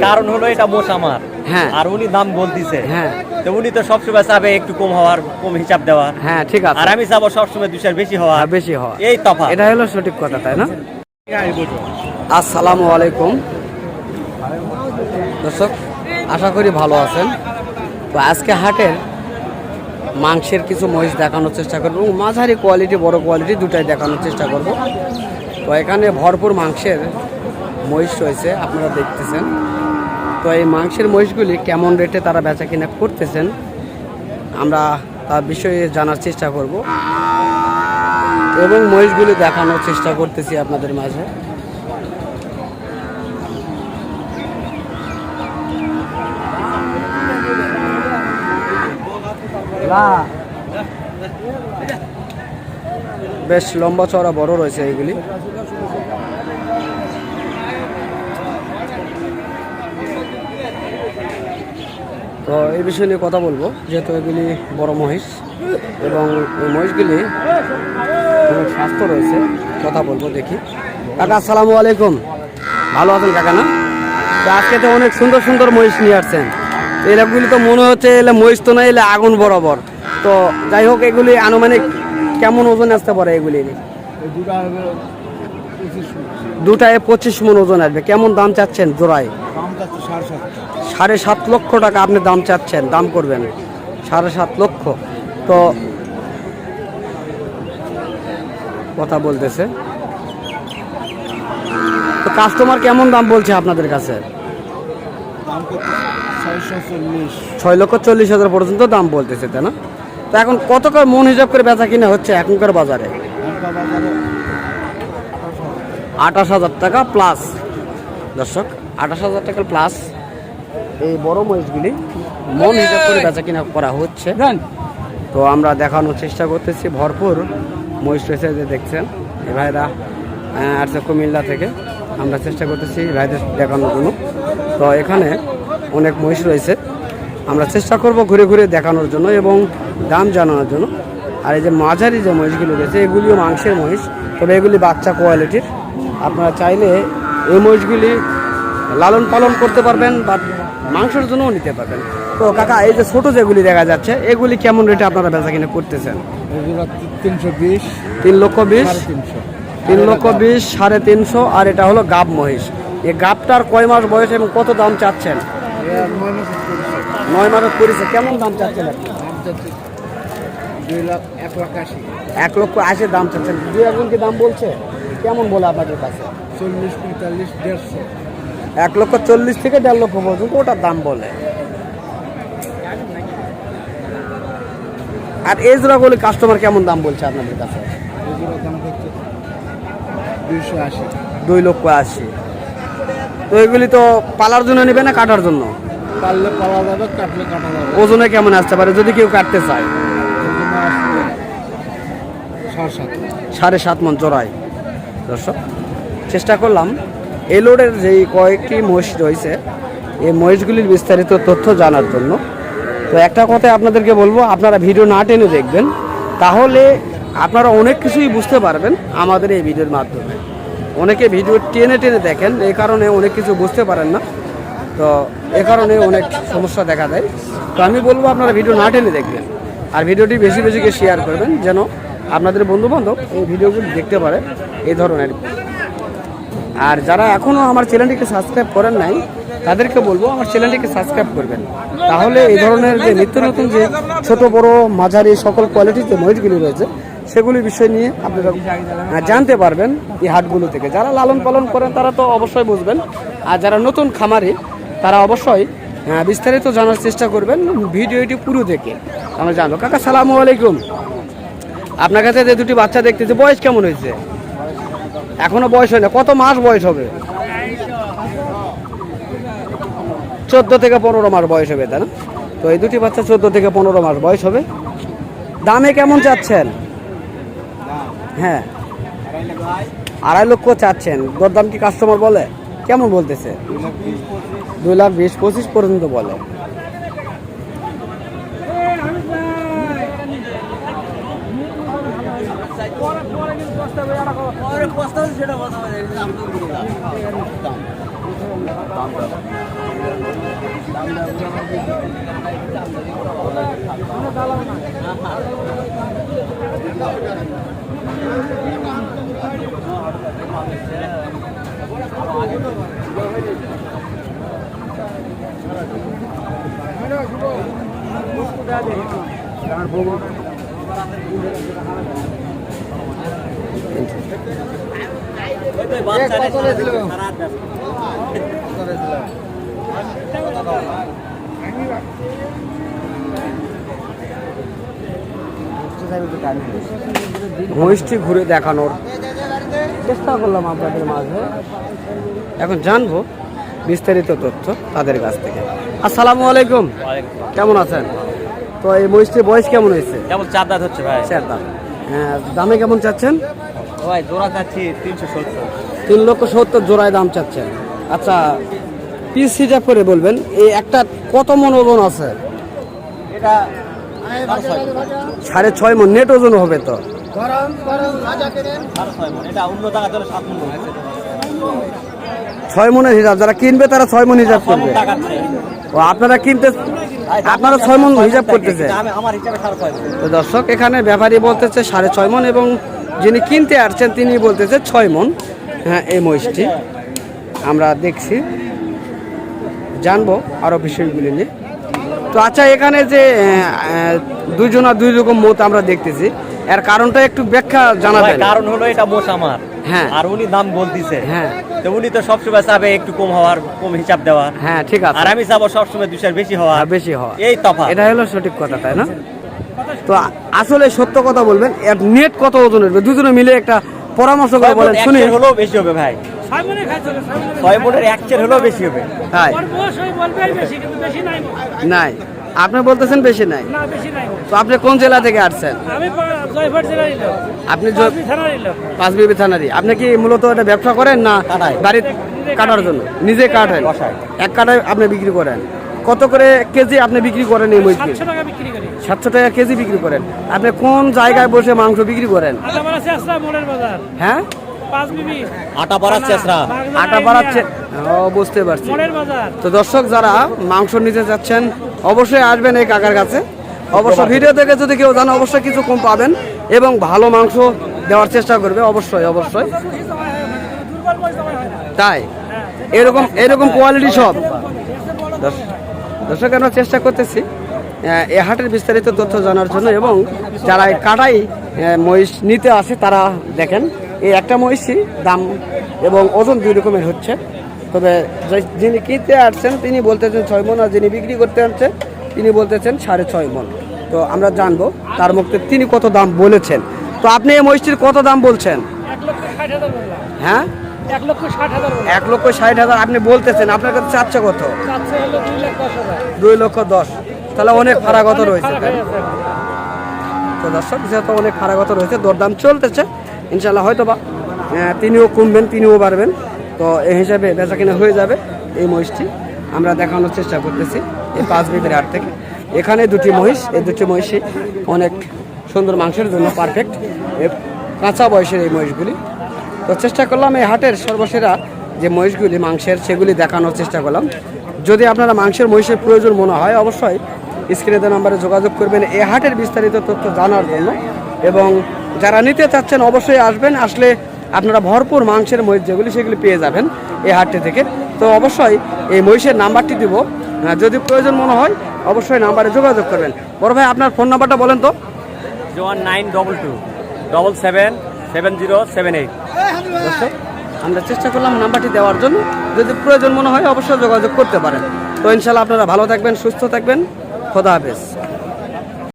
কারণ হলো এটা মোষ আমার, হ্যাঁ, আর উনি দাম বলতিছে, হ্যাঁ, তো উনি তো সবসময় চাবে একটু কম হওয়ার, কম হিসাব দেওয়ার, হ্যাঁ, ঠিক আছে। আর আমি চাবো সবসময় 2 বেশি হওয়া, বেশি হওয়া, এই তফাৎ। এটা হলো সঠিক কথা, তাই না? আসসালামু আলাইকুম দর্শক, আশা করি ভালো আছেন। তো আজকে হাটের মাংসের কিছু মহিষ দেখানোর চেষ্টা করবো, মাঝারি কোয়ালিটি বড় কোয়ালিটি দুটাই দেখানোর চেষ্টা করব। তো এখানে ভরপুর মাংসের মহিষ রয়েছে, আপনারা দেখতেছেন। তো এই মাংসের মহিষগুলি কেমন রেটে তারা বেচা কিনা করতেছেন আমরা তার বিষয়ে জানার চেষ্টা করব এবং মহিষগুলি দেখানোর চেষ্টা করতেছি আপনাদের মাঝে। বেশ লম্বা চওড়া বড় রয়েছে এইগুলি। তো এই বিষয় নিয়ে কথা বলবো, যেহেতু এগুলি বড় মহিষ এবং এই মহিষগুলি অনেক স্বাস্থ্য রয়েছে। কথা বলবো, দেখি। কাকা আসসালামু আলাইকুম, ভালো আছেন কাকা? না, তো আজকে তো অনেক সুন্দর সুন্দর মহিষ নিয়ে আসছেন। এলাগুলি তো মনে হচ্ছে এলে মহিষ তো না, এলে আগুন বরাবর। তো যাই হোক, এগুলি আনুমানিক কেমন ওজন আসতে পারে? এগুলি দুটায় 25 মণ ওজন আসবে। কেমন দাম চাচ্ছেন জোড়ায়? 7.5 লক্ষ টাকা আপনি দাম চাচ্ছেন, দাম করবেন 7.5 লক্ষ। তো কথা বলতেছে, তো কাস্টমার কেমন দাম বলছে আপনাদের কাছে? 6,40,000 পর্যন্ত দাম বলতেছে, তাই না? তো এখন কত করে মন হিসাব করে বেচা কিনা হচ্ছে এখনকার বাজারে? 28,000 টাকা প্লাস। দর্শক, 28,000 টাকা প্লাস এই বড় মহিষগুলি মন হিসাব করে বেচা কিনা করা হচ্ছে। তো আমরা দেখানোর চেষ্টা করতেছি, ভরপুর মহিষ রয়েছে, যে দেখছেন। এই ভাইরা আসছে কুমিল্লা থেকে, আমরা চেষ্টা করতেছি ভাইদের দেখানোর জন্য। তো এখানে অনেক মহিষ রয়েছে, আমরা চেষ্টা করব ঘুরে ঘুরে দেখানোর জন্য এবং দাম জানানোর জন্য। আর এই যে মাঝারি যে মহিষগুলি রয়েছে, এগুলিও মাংসের মহিষ, তবে এগুলি বাচ্চা কোয়ালিটির। আপনারা চাইলে এই মহিষগুলি লালন পালন করতে পারবেন বা মাংসের জন্যও নিতে পারবেন। তো কাকা, এই যে ছোট যেগুলি দেখা যাচ্ছে, এগুলি কেমন রেটে আপনারা বেচা কিনা করতেছেন? 3,20,000, 3,20,000, 3,50,000। আর এটা হলো গাব মহিষ। এই গাবটার কয় মাস বয়স এবং কত দাম চাচ্ছেন? 9 মাস করেছে। কেমন দাম চাচ্ছেন আপনি? 1,80,000 দাম চাচ্ছেন। 2-1 কি দাম বলছে? কেমন বলে আপনাদের কাছে? 40, 45, 150। 1,40,000 থেকে 1,50,000 পর্যন্ত ওটার দাম বলে। আর এই জোড়াগুলি কাস্টমার কেমন দাম বলছে আপনাদের কাছে? 2,80,000। তো এগুলি তো পালার জন্য নেবে না কাটার জন্য? পাললে পালা যাবে, কাটলে কাটা যাবে। ওজনে কেমন আসতে পারে যদি কেউ কাটতে চায়? 7.5 মণ জোড়ায়। দর্শক, চেষ্টা করলাম এই লোডের যেই কয়েকটি মহিষ রয়েছে, এই মহিষগুলির বিস্তারিত তথ্য জানার জন্য। তো একটা কথাই আপনাদেরকে বলবো, আপনারা ভিডিও না টেনে দেখবেন, তাহলে আপনারা অনেক কিছুই বুঝতে পারবেন আমাদের এই ভিডিওর মাধ্যমে। অনেকে ভিডিও টেনে টেনে দেখেন, এই কারণে অনেক কিছু বুঝতে পারেন না। তো এ কারণে অনেক সমস্যা দেখা দেয়। তো আমি বলবো আপনারা ভিডিও না টেনে দেখবেন, আর ভিডিওটি বেশি বেশি করে শেয়ার করবেন, যেন আপনাদের বন্ধুবান্ধব এই ভিডিওগুলি দেখতে পারে এই ধরনের। আর যারা এখনও আমার চ্যানেলটিকে সাবস্ক্রাইব করেন নাই, তাদেরকে বলবো আমার চ্যানেলটিকে সাবস্ক্রাইব করবেন। তাহলে এই ধরনের যে নিত্য নতুন যে ছোট বড় মাঝারি সকল কোয়ালিটির যে মহিষগুলি রয়েছে, সেগুলির বিষয় নিয়ে আপনারা জানতে পারবেন এই হাটগুলো থেকে। যারা লালন পালন করেন তারা তো অবশ্যই বুঝবেন, আর যারা নতুন খামারি তারা অবশ্যই বিস্তারিত জানার চেষ্টা করবেন ভিডিওটি পুরো দেখে, আমরা জানবো। কাকা সালামু আলাইকুম, আপনার কাছে যে দুটি বাচ্চা দেখতেছি, বয়স কেমন হয়েছে? এখনো বয়স হয় না, কত মাস বয়স হবে? 14 থেকে 15 মাস বয়স হবে, তাই না? তো এই দুটি বাচ্চা 14 থেকে 15 মাস বয়স হবে। দামে কেমন চাচ্ছেন? হ্যাঁ, 2.5 লক্ষ চাচ্ছেন। দরদাম কি কাস্টমার বলে? কেমন বলতেছে? 2,20,000, 25 পর্যন্ত বলে। মহিষটি ঘুরে দেখানোর চেষ্টা করলাম আপনাদের মাঝে। এখন জানবো বিস্তারিত তথ্য তাদের কাছ থেকে। আসসালামু আলাইকুম, কেমন আছেন? তো এই মহিষটির বয়স কেমন হয়েছে? কেমন 4 দাঁত হচ্ছে ভাই। 4 দাঁত। হ্যাঁ, দামে কেমন চাচ্ছেন? ভাই জোড়া চাচ্ছি 370। 3,70,000 জোড়ায় দাম চাচ্ছেন। আচ্ছা, পিস হিসাব করে বলবেন এই একটা কত মন ওজন আছে? এটা 6.5 মন নেট ওজন হবে তো। 6.5 মণ। এটা অন্য টাকা চলে 7 মণ। 6 মনের হিসাব, যারা কিনবে তারা 6 মন হিসাব করবে। ও আপনারা কিনতে, আপনারা 6 মন হিসাব করতেছে। আমার হিসাবে 6.5 মণ। তো দর্শক, এখানে ব্যাপারী বলতেছে 6.5 মন এবং যিনি কিনতে আসছেন তিনি বলতেছে 6 মন। হ্যাঁ, এই মহিষটি আমরা দেখছি, জানবো আরো বিষয়গুলি নিয়ে। তো আচ্ছা, এখানে যে দুইজনা দুই রকম মত আমরা দেখতেছি, এর কারণটা একটু ব্যাখ্যা জানাবেন। কারণ হলো এটা মোষ আমার, হ্যাঁ, আর উনি দাম বলতিছে। হ্যাঁ, তো উনি তো সবসময় চাবে একটু কম হওয়ার, কম হিসাব দেওয়ার। হ্যাঁ, ঠিক আছে। আর আমি চাবো সবসময় 2 বেশি হওয়া, বেশি হওয়া। এই তফাৎ। এটা হলো সঠিক কথা, তাই না? তো আসলে সত্য কথা বলবেন, এর নেট কত ওজন হবে? দুজনে মিলে একটা পরামর্শ করে বলেন শুনি। হলেও বেশি হবে ভাই। 6 মণের 1 চের হলেও বেশি হবে। তাই নাই, আপনি বলতেছেন বেশি নাই। তো আপনি কোন জেলা থেকে আসছেন? আপনি পাঁচবিবি থানারই। আপনি কি মূলত এটা ব্যবসা করেন না বাড়ির কাটার জন্য? নিজে কাটেন, এক কাটায় আপনি বিক্রি করেন। কত করে কেজি আপনি বিক্রি করেন এই মহিষকে? 700 টাকা কেজি বিক্রি করেন। আপনি কোন জায়গায় বসে মাংস বিক্রি করেন? হ্যাঁ, আটা বাড়াচ্ছে, আটা বাড়াচ্ছে। ও, বুঝতে পারছি। তো দর্শক, যারা মাংস নিতে যাচ্ছেন অবশ্যই আসবেন এই কাকার কাছে। অবশ্য ভিডিও থেকে যদি কেউ জানে অবশ্যই কিছু কম পাবেন এবং ভালো মাংস দেওয়ার চেষ্টা করবে, অবশ্যই অবশ্যই। তাই এরকম এরকম কোয়ালিটি সব দর্শক আমরা চেষ্টা করতেছি এই হাটের বিস্তারিত তথ্য জানার জন্য। এবং যারা এই কাটাই মহিষ নিতে আসে তারা দেখেন এই একটা মহিষই দাম এবং ওজন 2 রকমের হচ্ছে। তবে যিনি কিনতে আসছেন তিনি বলতেছেন 6 মণ, আর যিনি বিক্রি করতে আসছেন তিনি বলতেছেন 6.5 মণ। তো আমরা জানবো তার মুখে তিনি কত দাম বলেছেন। তো আপনি এই মহিষটির কত দাম বলছেন? 1,60,000। হ্যাঁ, 1,60,000। 1,60,000 আপনি বলতেছেন। আপনার কাছে চাচ্ছে কত? 2,10,000। তাহলে অনেক ফারাগত রয়েছে। তো দর্শক, যেহেতু অনেক ফারাগত রয়েছে, দরদাম চলতেছে, ইনশাল্লাহ হয়তো বা তিনিও কমবেন, তিনিও বাড়বেন। তো এই হিসাবে বেচা কিনা হয়ে যাবে। এই মহিষটি আমরা দেখানোর চেষ্টা করতেছি এই পাঁচবিবির হাট থেকে। এখানে 2টি মহিষ, এই 2টি মহিষই অনেক সুন্দর, মাংসের জন্য পারফেক্ট, কাঁচা বয়সের এই মহিষগুলি। তো চেষ্টা করলাম এই হাটের সর্বসেরা যে মহিষগুলি মাংসের সেগুলি দেখানোর চেষ্টা করলাম। যদি আপনারা মাংসের মহিষের প্রয়োজন মনে হয় অবশ্যই স্ক্রিনে দেওয়া নাম্বারে যোগাযোগ করবেন এই হাটের বিস্তারিত তথ্য জানার জন্য। এবং যারা নিতে চাচ্ছেন অবশ্যই আসবেন, আসলে আপনারা ভরপুর মাংসের মহিষ যেগুলি সেগুলি পেয়ে যাবেন এই হাটটি থেকে। তো অবশ্যই এই মহিষের নাম্বারটি দিব, যদি প্রয়োজন মনে হয় অবশ্যই নাম্বারে যোগাযোগ করবেন। বড় ভাই, আপনার ফোন নাম্বারটা বলেন তো। 09222770778। আমরা চেষ্টা করলাম নাম্বারটি দেওয়ার জন্য, যদি প্রয়োজন মনে হয় অবশ্যই যোগাযোগ করতে পারেন। তো ইনশাল্লাহ আপনারা ভালো থাকবেন, সুস্থ থাকবেন। খোদা হাফেজ।